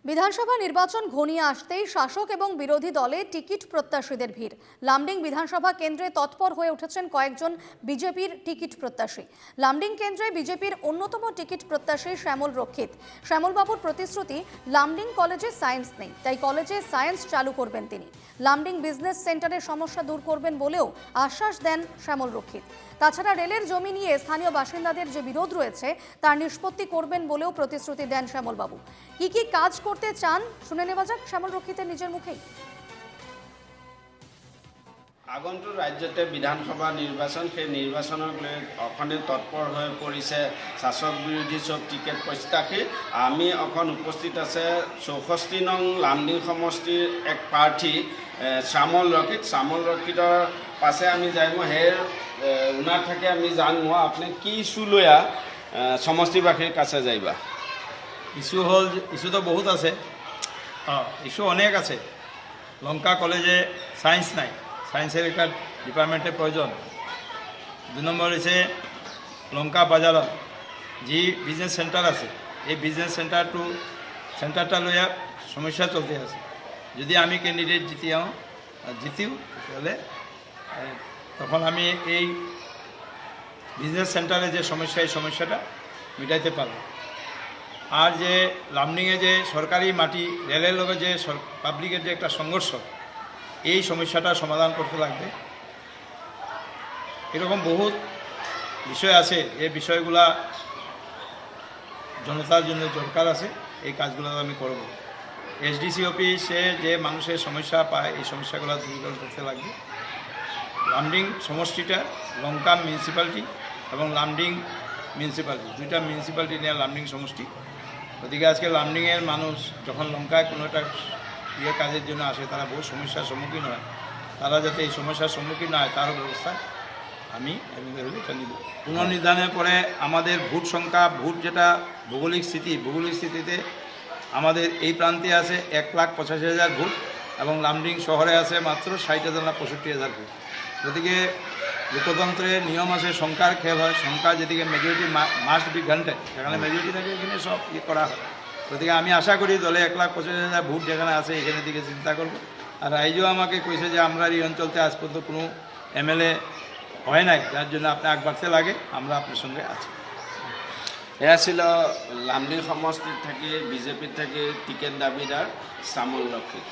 বিধানসভা নির্বাচন ঘনিয়ে আসতেই শাসক এবং বিরোধী দলে টিকিট প্রত্যাশীদের ভিড়। লামডিং বিধানসভা কেন্দ্রে তৎপর হয়ে উঠেছেন কয়েকজন বিজেপির টিকিট প্রত্যাশী। লামডিং কেন্দ্রে বিজেপির অন্যতম টিকিট প্রত্যাশী শ্যামল রক্ষিত। শ্যামলবাবুর প্রতিশ্রুতি, লামডিং কলেজে সায়েন্স নেই, তাই কলেজে সায়েন্স চালু করবেন তিনি। লামডিং বিজনেস সেন্টারের সমস্যা দূর করবেন বলেও আশ্বাস দেন শ্যামল রক্ষিত। তাছাড়া রেলের জমি নিয়ে স্থানীয় বাসিন্দাদের যে বিরোধ রয়েছে তার নিষ্পত্তি করবেন বলেও প্রতিশ্রুতি দেন শ্যামলবাবু। কি কাজ করতে চান শুনে নেওয়া যাক শ্যামল রক্ষিতের নিজের মুখেই। আগন্তুক ৰাজ্যতে বিধানসভা নিৰ্বাচন, সেই নিৰ্বাচনক লৈ অখনে তৎপৰ হৈ পৰিছে শাসক বিৰোধী চব টিকেট প্ৰত্যাশী। আমি অখন উপস্থিত আছে 64 নং লামডিং সমষ্টিৰ এক প্ৰাৰ্থী শ্যামল ৰক্ষিত। শ্যামল ৰক্ষিতৰ পাছে আমি যাইমো হেৰ উনার থাকে আমি জানবো আপনি কি ইস্যু লয়া সমষ্টিবাসীর কাছে যাইবা। ইস্যু হল, ইস্যু তো বহুত আছে, ইস্যু অনেক আছে। লঙ্কা কলেজে সায়েন্স নাই, সায়েন্সের একটা ডিপার্টমেন্টের প্রয়োজন। 2 নম্বর হচ্ছে লঙ্কা বাজারত যে বিজনেস সেন্টার আছে, এই বিজনেস সেন্টারটা লইয়া সমস্যা চলতে আছে। যদি আমি ক্যান্ডিডেট জিতিও তাহলে তখন আমি এই বিজনেস সেন্টারে যে সমস্যা, এই সমস্যাটা মিটাইতে পারব। আর যে লামডিংয়ে যে সরকারি মাটি রেলের লগে যে পাবলিকের যে একটা সংঘর্ষ, এই সমস্যাটা সমাধান করতে লাগবে। এরকম বহুত বিষয় আছে, এই বিষয়গুলা জনতার জন্য দরকার আছে, এই কাজগুলো আমি করব। এসডিসি অফিসে যে মানুষের সমস্যা পায়, এই সমস্যাগুলো দূরীকরণ করতে লাগবে। লামডিং সমষ্টিটা লঙ্কা মিউনিসিপ্যালিটি এবং লামডিং মিউনিসিপ্যালিটি, 2টা মিউনিসিপ্যালিটি নিয়ে লামডিং সমষ্টি। ওদিকে আজকে লামডিংয়ের মানুষ যখন লঙ্কায় কোনো একটা কাজের জন্য আসে, তারা বহু সমস্যার সম্মুখীন হয়। তারা যাতে এই সমস্যার সম্মুখীন না হয় তারও ব্যবস্থা আমি এটা নিব। পুনর্নির্ধারণের পরে আমাদের ভোট সংখ্যা, ভোট যেটা ভৌগোলিক স্থিতিতে আমাদের এই প্রান্তে আছে 1,85,000 ভোট এবং লামডিং শহরে আছে মাত্র 60,000 না 65,000 ভোট। গতিকে লোকতন্ত্রের নিয়ম আছে, সংখ্যার খেল হয়। সংখ্যা যেদিকে মেজরিটি মাস্ট বি গ্রান্টেড, যেখানে মেজরিটি থাকে এখানে সব করা হয়। গতিকে আমি আশা করি দলে 1,85,000 ভোট যেখানে আছে এখানে দিকে চিন্তা করব। আর রাইজও আমাকে কইছে যে আমরা এই অঞ্চলতে আজ পর্যন্ত কোনো এমএলএ হয় নাই, যার জন্য আপনি আগ বাড়তে লাগে, আমরা আপনার সঙ্গে আছি। এয়া ছিল লামডিং সমষ্টিত থাকি বিজেপিত থাকি টিকেট দাবিদার শ্যামল রক্ষিত।